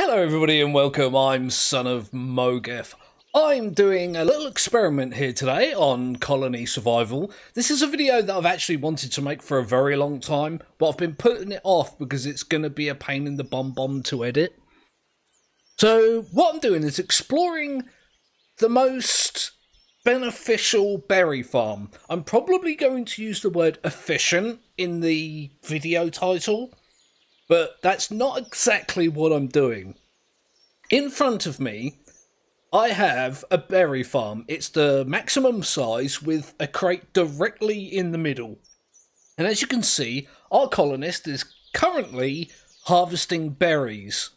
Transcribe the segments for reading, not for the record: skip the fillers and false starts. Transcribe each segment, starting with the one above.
Hello everybody and welcome, I'm Son of Mogeth. I'm doing a little experiment here today on colony survival. This is a video that I've actually wanted to make for a very long time, but I've been putting it off because it's going to be a pain in the bum to edit. So what I'm doing is exploring the most beneficial berry farm. I'm probably going to use the word efficient in the video title, but that's not exactly what I'm doing. In front of me, I have a berry farm. It's the maximum size with a crate directly in the middle. And as you can see, our colonist is currently harvesting berries.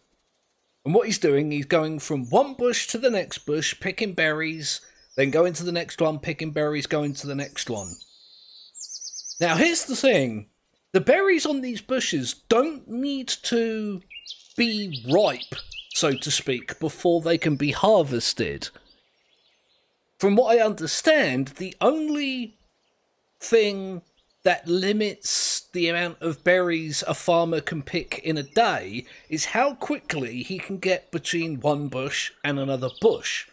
And what he's doing, he's going from one bush to the next bush, picking berries, then going to the next one, picking berries, going to the next one. Now here's the thing. The berries on these bushes don't need to be ripe, so to speak, before they can be harvested. From what I understand, the only thing that limits the amount of berries a farmer can pick in a day is how quickly he can get between one bush and another bush.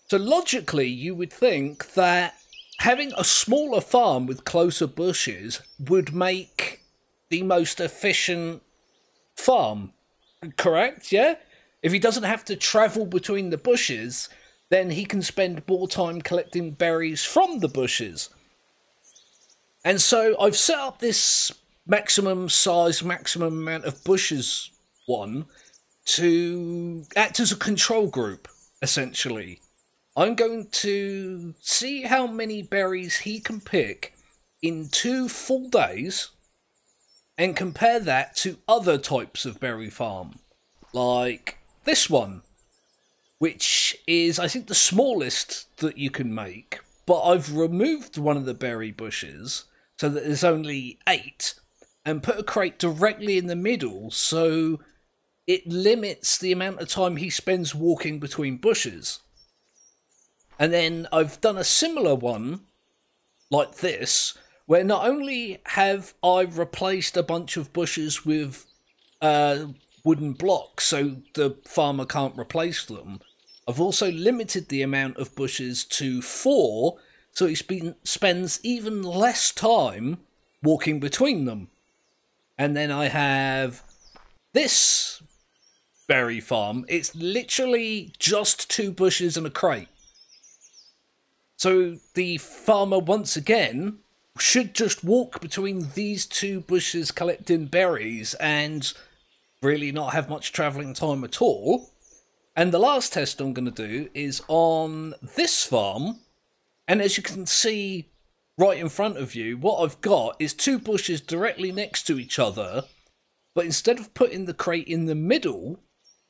So logically, you would think that having a smaller farm with closer bushes would make the most efficient farm. Correct, yeah? If he doesn't have to travel between the bushes, then he can spend more time collecting berries from the bushes. And so I've set up this maximum size, maximum amount of bushes one to act as a control group, essentially. I'm going to see how many berries he can pick in 2 full days and compare that to other types of berry farm, like this one, which is, I think, the smallest that you can make, but I've removed one of the berry bushes so that there's only 8 and put a crate directly in the middle so it limits the amount of time he spends walking between bushes. And then I've done a similar one, like this, where not only have I replaced a bunch of bushes with wooden blocks so the farmer can't replace them, I've also limited the amount of bushes to 4, so he spends even less time walking between them. And then I have this berry farm. It's literally just 2 bushes and a crate. So the farmer, once again, should just walk between these 2 bushes collecting berries and really not have much travelling time at all. And the last test I'm going to do is on this farm. And as you can see right in front of you, what I've got is 2 bushes directly next to each other. But instead of putting the crate in the middle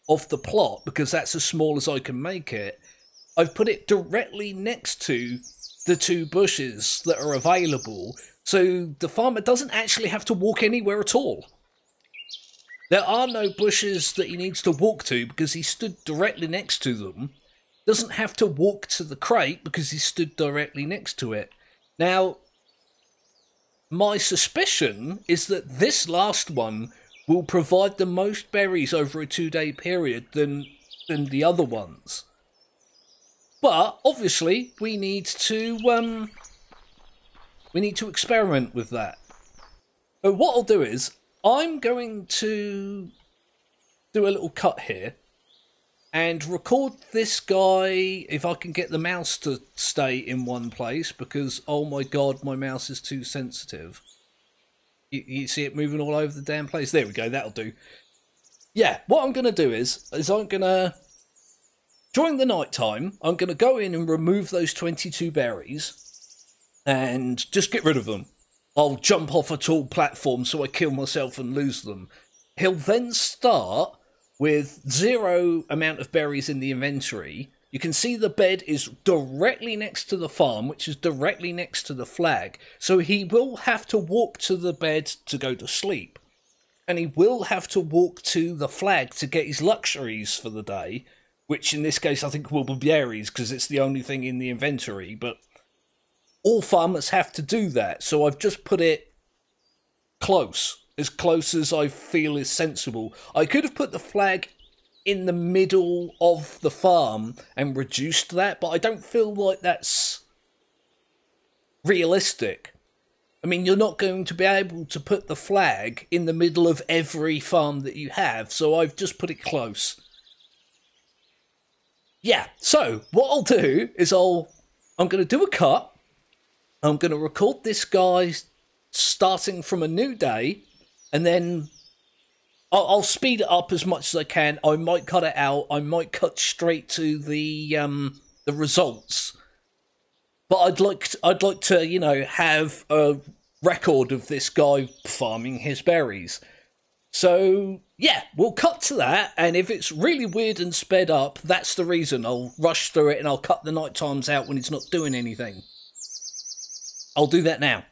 of the plot, because that's as small as I can make it, I've put it directly next to the 2 bushes that are available, so the farmer doesn't actually have to walk anywhere at all. There are no bushes that he needs to walk to because he stood directly next to them. Doesn't have to walk to the crate because he stood directly next to it. Now, my suspicion is that this last one will provide the most berries over a 2-day period than the other ones. But obviously, we need to experiment with that. So what I'll do is I'm going to do a little cut here and record this guy if I can get the mouse to stay in one place, because oh my god, my mouse is too sensitive. You see it moving all over the damn place. There we go. That'll do. Yeah, what I'm going to do is I'm going to, during the night time, I'm going to go in and remove those 22 berries and just get rid of them. I'll jump off a tall platform so I kill myself and lose them. He'll then start with 0 amount of berries in the inventory. You can see the bed is directly next to the farm, which is directly next to the flag. So he will have to walk to the bed to go to sleep. And he will have to walk to the flag to get his luxuries for the day, which in this case I think will be berries because it's the only thing in the inventory, but all farmers have to do that, so I've just put it close. as close as I feel is sensible. I could have put the flag in the middle of the farm and reduced that, but I don't feel like that's realistic. I mean, you're not going to be able to put the flag in the middle of every farm that you have, so I've just put it close. Yeah, so what I'll do is I'm going to do a cut. I'm going to record this guy starting from a new day, and then I'll speed it up as much as I can. I might cut it out. I might cut straight to the results. But I'd like to, you know, have a record of this guy farming his berries. So yeah, we'll cut to that, and if it's really weird and sped up, that's the reason. I'll rush through it and I'll cut the night times out when he's not doing anything. I'll do that now.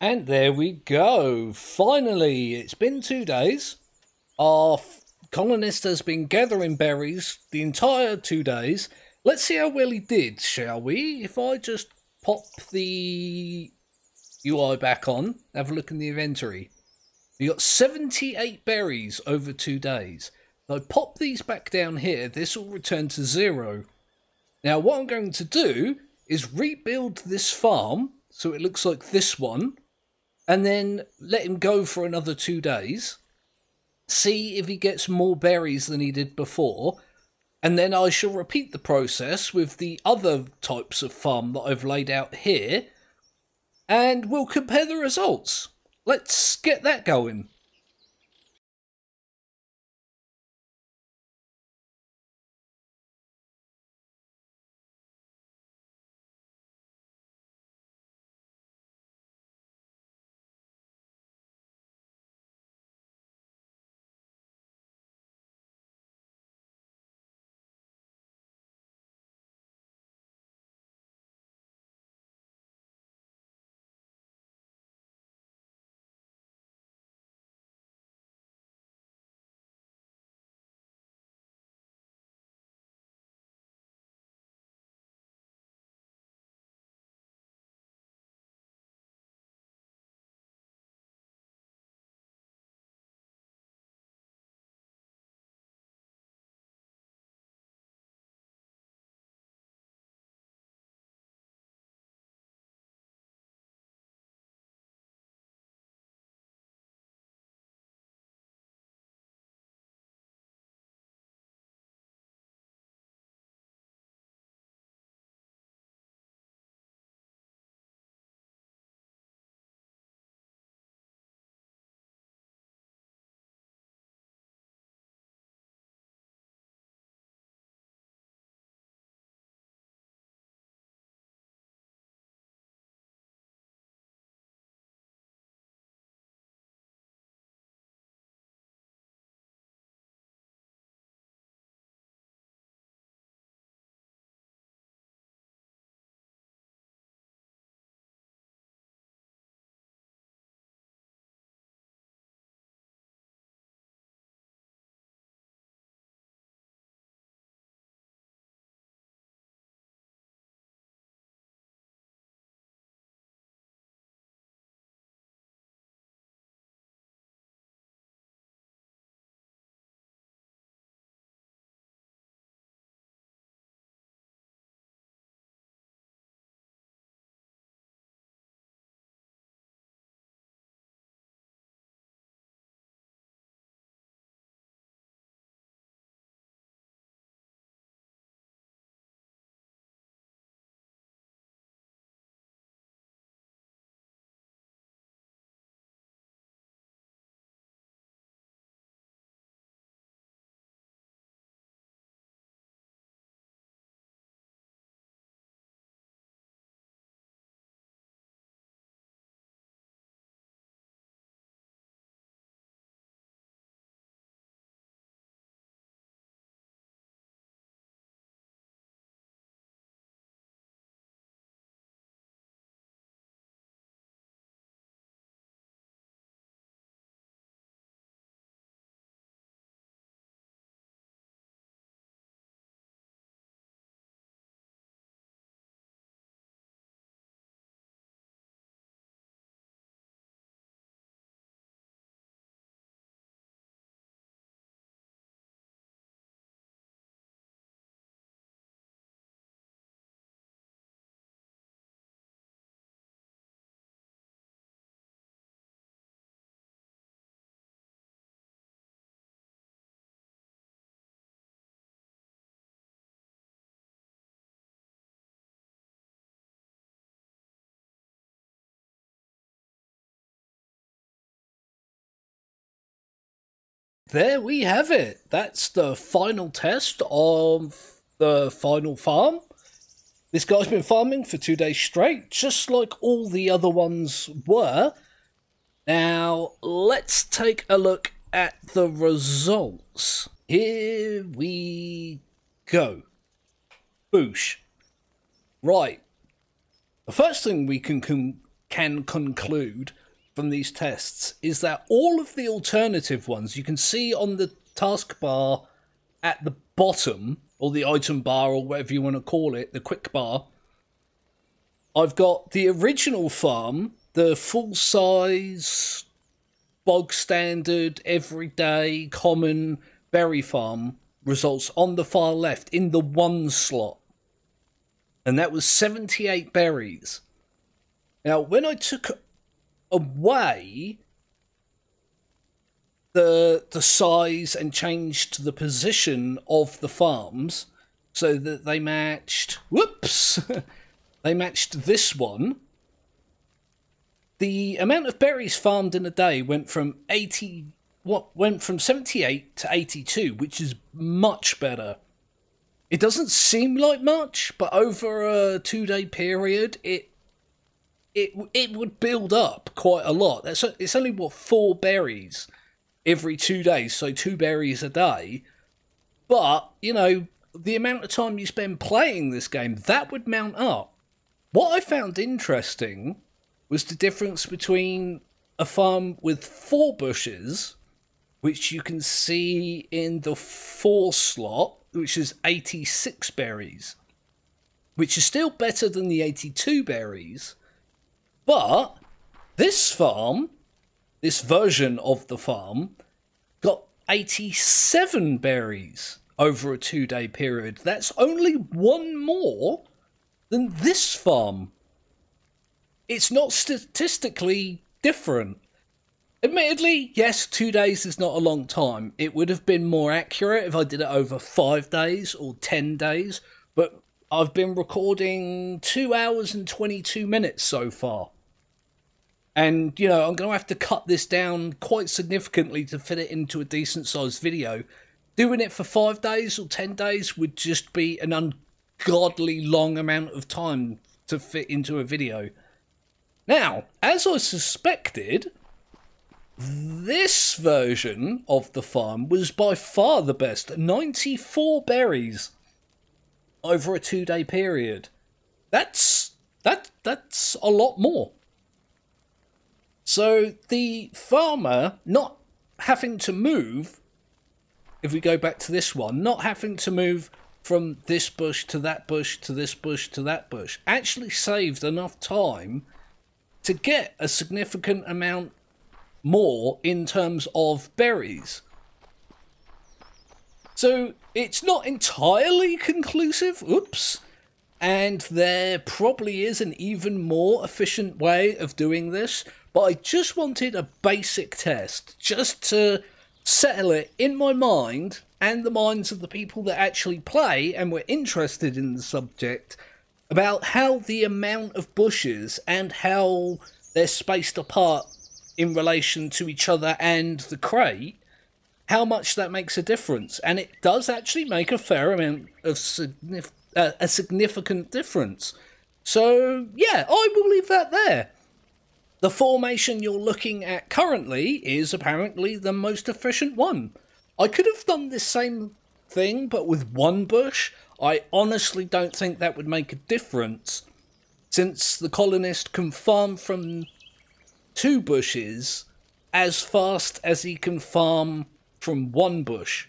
And there we go. Finally, it's been 2 days. Our colonist has been gathering berries the entire 2 days, Let's see how well he did, shall we? If I just pop the UI back on, have a look in the inventory. You got 78 berries over 2 days. If I pop these back down here, this will return to 0. Now what I'm going to do is rebuild this farm so it looks like this one, and then let him go for another 2 days. See if he gets more berries than he did before, and then I shall repeat the process with the other types of farm that I've laid out here, and we'll compare the results. Let's get that going. There we have it. That's the final test of the final farm. This guy's been farming for 2 days straight, just like all the other ones were. Now, let's take a look at the results. Here we go. Boosh. Right. The first thing we can conclude from these tests is that all of the alternative ones you can see on the taskbar at the bottom or the item bar, or whatever you want to call it, the quick bar. I've got the original farm, the full-size, bog standard, everyday, common berry farm results on the far left in the 1 slot. And that was 78 berries. Now, when I took away the size and changed the position of the farms so that they matched... Whoops! They matched this one. The amount of berries farmed in a day went from 78 to 82, which is much better. It doesn't seem like much, but over a 2-day period, it would build up quite a lot. It's only, what, 4 berries every 2 days, so 2 berries a day. But, you know, the amount of time you spend playing this game, that would mount up. What I found interesting was the difference between a farm with 4 bushes, which you can see in the 4 slot, which is 86 berries, which is still better than the 82 berries. But this farm, this version of the farm, got 87 berries over a 2-day period. That's only 1 more than this farm. It's not statistically different. Admittedly, yes, 2 days is not a long time. It would have been more accurate if I did it over 5 days or 10 days, but I've been recording 2 hours and 22 minutes so far. And, you know, I'm going to have to cut this down quite significantly to fit it into a decent-sized video. Doing it for 5 days or 10 days would just be an ungodly long amount of time to fit into a video. Now, as I suspected, this version of the farm was by far the best. 94 berries over a 2-day period. That's a lot more. So the farmer not having to move, if we go back to this one, not having to move from this bush to that bush to this bush to that bush, actually saved enough time to get a significant amount more in terms of berries. So it's not entirely conclusive, oops, and there probably is an even more efficient way of doing this, but I just wanted a basic test, just to settle it in my mind and the minds of the people that actually play and were interested in the subject, about how the amount of bushes and how they're spaced apart in relation to each other and the crate, how much that makes a difference. And it does actually make a fair amount of a significant difference. So yeah, I will leave that there. The formation you're looking at currently is apparently the most efficient one. I could have done this same thing but with 1 bush. I honestly don't think that would make a difference, since the colonist can farm from 2 bushes as fast as he can farm from 1 bush,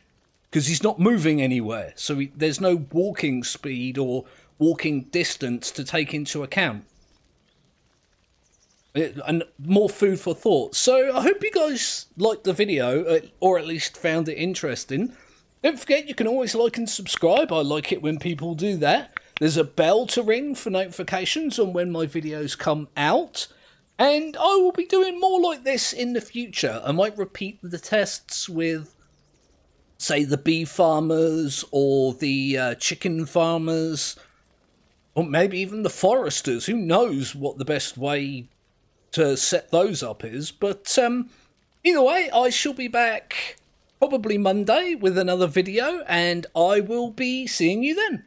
because he's not moving anywhere, so there's no walking speed or walking distance to take into account. And more food for thought. So I hope you guys liked the video, or at least found it interesting. Don't forget, you can always like and subscribe. I like it when people do that. There's a bell to ring for notifications on when my videos come out. And I will be doing more like this in the future. I might repeat the tests with, say, the bee farmers or the chicken farmers, or maybe even the foresters. Who knows what the best way to set those up is. But either way, I shall be back probably Monday with another video, and I will be seeing you then.